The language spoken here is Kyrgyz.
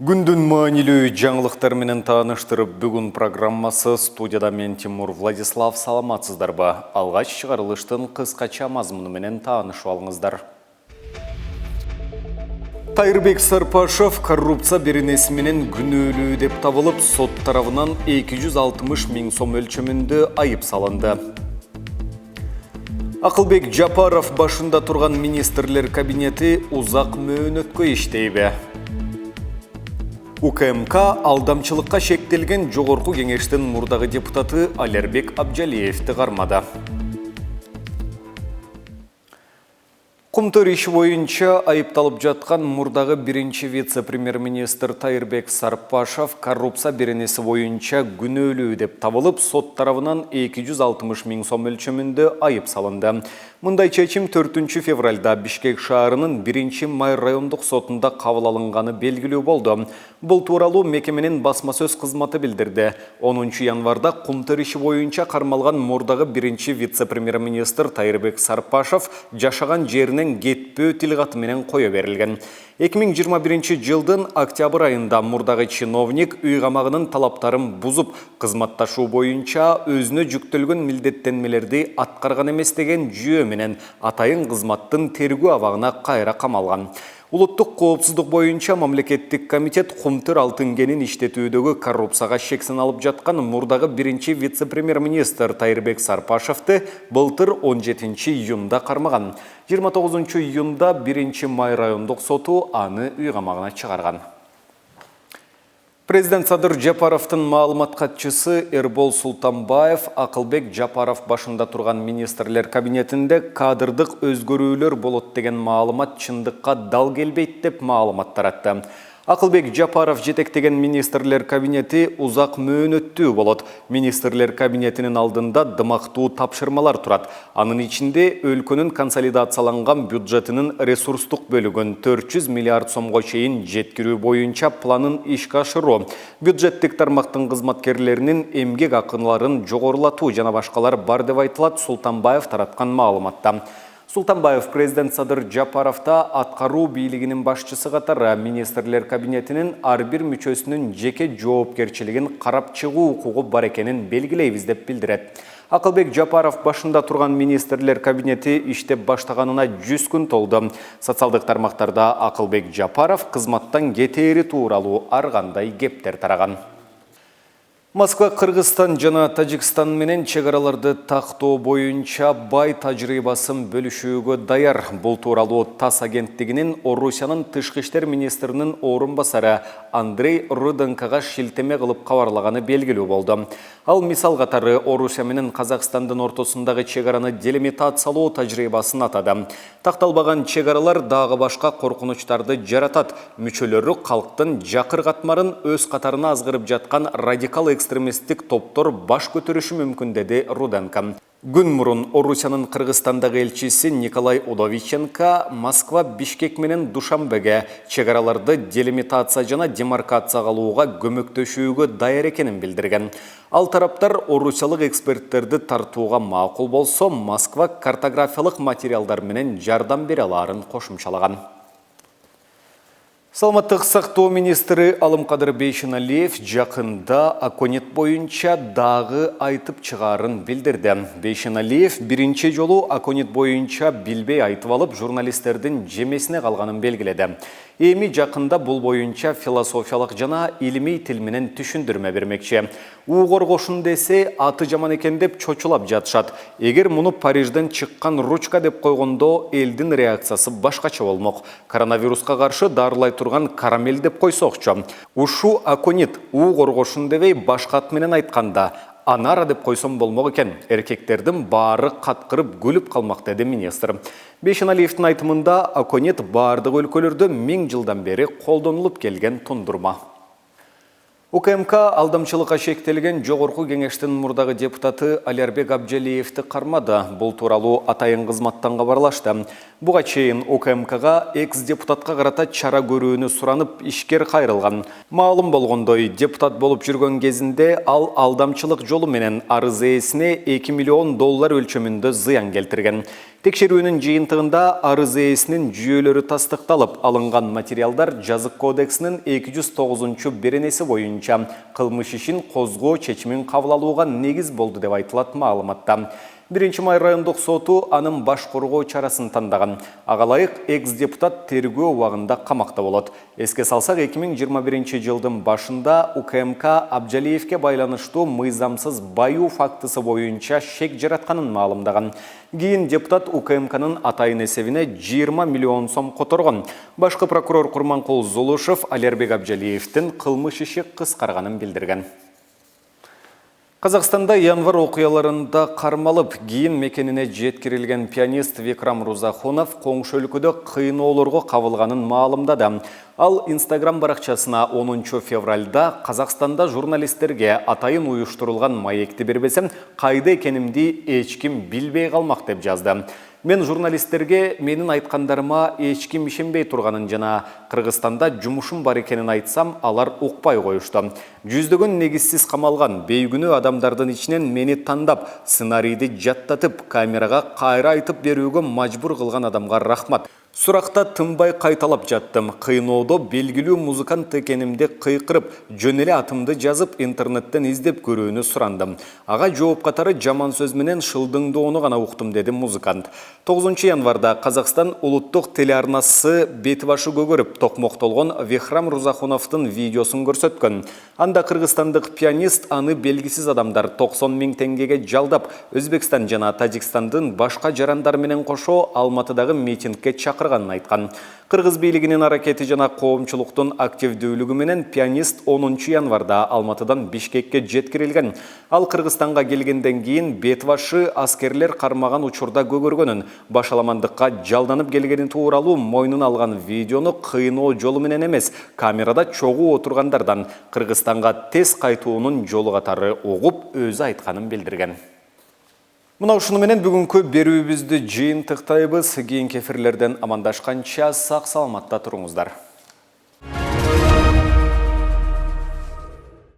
Күндүн маанилүү жаңылыктар менен тааныштырып, бүгүн программасы студияда мен Тимур Владислав. Саламатсыздарбы? Алгач чыгарылыштын кыскача мазмуну менен таанышып алыңыздар. Тайырбек Сарпашев коррупция беренеси менен күнөөлүү деп табылып, сот тарабынан 260 миң сом өлчөмүндө айып салынды. Акылбек Жапаров башында турган министрлер кабинети узак мөөнөткө иштейби. УКМК алдамчылыкка шектелген жогорку кеңештин мурдагы депутаты Алербек Абжалиевди кармады. Кумтөр иши боюнча айыпталып жаткан мурдагы биринчи вице-премьер-министр Тайырбек Сарпашев коррупция беренеси боюнча күнөөлүү деп табылып, сот тарабынан 260 миң сом өлчөмүндө айып салынды. Мындай чечим 4 февралда Бишкек шаарынын 1-Май райондук сотунда кабыл алынганы белгилүү болду. Бул тууралуу мекеменин басма сөз кызматы билдирди. 10 январда Кумтөр иши боюнча кармалган мурдагы биринчи вице-премьер-министр Тайырбек Сарпашев жашаган жеринен кетпөө тилгаты менен кое берилген. 2021 жылдын октябрь айында мурдагы чиновник үй камагынын талаптарын бузуп, кызматташуу боюнча өзүнө жүктөлгөн милдеттенмелерди аткарган эмес деген жүйө менен атайын кызматтын тергөө абагына кайра камалган. Улуттук коопсуздук боюнча мамлекеттик комитет Кумтөр алтын кенин иштетүүдөгү коррупцияга шексин алып жаткан мурдагы биринчи вице-премьер-министр Тайырбек Сарпашевди былтыр 17 июнда кармаган. 29 июнда 1-Май райондук соту аны үй камагына чыгарган. Президент Садыр Жапаровтың маалымат катчысы Эрбол Султанбаев Акылбек Жапаров башында турган министрлер кабинетинде кадрдык өзгөрүүлөр болот деген маалымат чындыкка дал келбейт деп маалымат таратты. Акылбек Жапаров жетектеген министрлер кабинети узак мөөнөттүү болот. Министрлер кабинетинин алдында дымактуу тапшырмалар турат. Анын ичинде өлкөнүн консолидацияланган бюджетинин ресурстук бөлүгүн 400 миллиард сомго чейин жеткирүү боюнча планын ишке ашыруу, бюджеттик тармактын кызматкерлеринин эмгек акыларын жогорулатуу жана башкалар бар деп айтылат Султанбаев тараткан маалыматта. Султанбаев президент Садыр Жапаровта аткаруу бийлигинин башчысы катары министрлер кабинетинин ар бир мүчөсүнүн жеке жоопкерчилигин карап чыгуу укугу бар экенин белгилейбиз деп билдирет. Акылбек Жапаров башында турган министрлер кабинети иштеп баштаганына 100 күн толду. Социалдык тармактарда Акылбек Жапаров кызматтан кетери тууралуу ар кандай кептер тараган. Москва, Кыргызстан жана Тажикстан менен чегараларды тактоо боюнча бай тажрыйбасын бөлүшүүгө даяр. Бул тууралуу ТАСС агенттигинин Орусиянын тышкы иштер министринин орун басары Андрей Руденкага шилтеме кылып кабарлаганы белгилүү болду. Ал мисал катары Орусия менен Казакстандын ортосундагы чегараны делимитациялоо тажрыйбасын атады. Такталбаган чегаралар дагы башка коркунучтарды жаратат. Мүчөлөрү калктын жакыр катмарын өз катарына азгырып жаткан радикал экстремисттик топтор баш көтөрүшү мүмкүн, деди Руденко. Күн мурун Орусиянын Кыргызстандагы элчиси Николай Удовиченко Москва, Бишкек менен Душанбеге чегараларды делимитация жана демаркация кылууга көмөктөшүүгө даяр экенин билдирген. Ал тараптар орусиялык эксперттерди тартууга макул болсо, Москва картографиялык материалдар менен жардам бере аларын кошумчалаган. Саламаттык сактоо министри Алымкадыр Бейшеналиев жакында Аконит боюнча дагы айтып чыгарын билдирди. Бейшеналиев биринчи жолу Аконит боюнча билбей айтып алып, журналисттердин жемесине калганын белгиледи. Эми жакында бул боюнча философиялык жана илимий тил менен түшүндүрмө бермекчи. У коргошун десе аты жаман экен деп чочулап жатышат. Эгер муну Парижден чыккан ручка деп койгондо элдин реакциясы башкача болмок. Коронавируска каршы дарылай турган карамель деп койсокчу. Ушу Аконит у коргошун дебей башка ат менен айтканда Анара деп койсом болмок экен. Эркектердин баары каткырып күлүп калмак, деди министр. Бейшеналиевдин айтымында Аконит бардык өлкөлөрдө 1000 жылдан бери колдонулуп келген тундурма. УКМК алдамчылыкка шектелген жогорку кеңештин мурдагы депутаты Алербек Абджалиевди кармады. Бул тууралуу атайын кызматтан кабарлашты. Буга чейин УКМКга экс-депутатка карата чара көрүүнү суранып ишкер кайрылган. Маалым болгондой, депутат болуп жүргөн кезинде ал алдамчылык жолу менен арыз ээсине $2 миллион өлчөмүндө зыян келтирген. Текшерүүнүн жыйынтыгында арыз ээсинин жүйөлөрү тастыкталып, алынган материалдар Жазык кодексинин 209 беренеси боюнча кылмыш ишин козгоо чечимин кабыл алууга негиз болду деп айтылат маалыматта. 1 райондук соту анын баш коргоо чарасын тандаган. Ага ылайык экс-депутат тергөө убагында камакта болот. Эске салсак, 2021 жылдын башында УКМК Абджалиевке байланыштуу мыйзамсыз баюу фактысы боюнча шек жаратканын маалымдаган. Кийин депутат УКМКнын атайын эсебине 20 миллион сом которгон. Башкы прокурор Курманкул Зулушев Алербек Абджалиевдин кылмыш иши кыскарганын билдирген. Қазақстанда январ окуяларында кармалып, кийин мекенине жеткирилген пианист Викрам Рузахунов коңшу өлкөдө кыйноолорго кабылганын маалымдады. Ал Инстаграм баракчасына 10 февралда Қазақстанда журналисттерге атайын уюштурулган маекти бербесем, кайда экенимди эч ким билбей калмак деп жазды. Мен журналисттерге менин айткандарыма эч ким ишенбей турганын жана Кыргызстанда жумушум бар экенин айтсам, алар укпай коюшту. Жүздөгөн негизсиз камалган бейгүнүү адамдардын ичинен мени тандап, сценарийди жаттатып, камерага кайра айтып берүүгө мажбур кылган адамга рахмат. Суракта тынбай кайталап жаттым. Кыйноодо белгилүү музыкант экенимди кыйкырып, жөн эле атымды жазып, интернеттен издеп көрүүнү сурандым. Ага жооп катары жаман сөз менен шылдыңдоону гана уктум, деди музыкант. 9 январда Казакстан улуттук телеарнасы бети башы көгөрүп, токмоктолгон Викрам Рузахуновдун видеосун көрсөткөн. Анда кыргызстандык пианист аны белгисиз адамдар 90 000 теңгеге жалдап, Өзбекстан жана Тажикстандын башка жарандар менен кошо Алматыдагы митингге чакырганын айткан. Кыргыз бийлигинин аракети жана коомчулуктун активдүүлүгү менен пианист 10 январда Алматыдан Бишкекке жеткирилген. Ал Кыргызстанга келгенден кийин бети башы аскерлер кармаган учурда көгөргөнүн, башаламандыкка жалданып келгени тууралуу мойнун алган видеону кыйноо жолу менен эмес, камерада чогуу отургандардан Кыргызстанга тез кайтуунун жолу катары угуп өзү айтканын билдирген. Мына ушуну менен бүгүнкү берүүбүздү жыйынтыктайбыз. Кийинки эфирлерден амандашканча сак саламатта туруңуздар.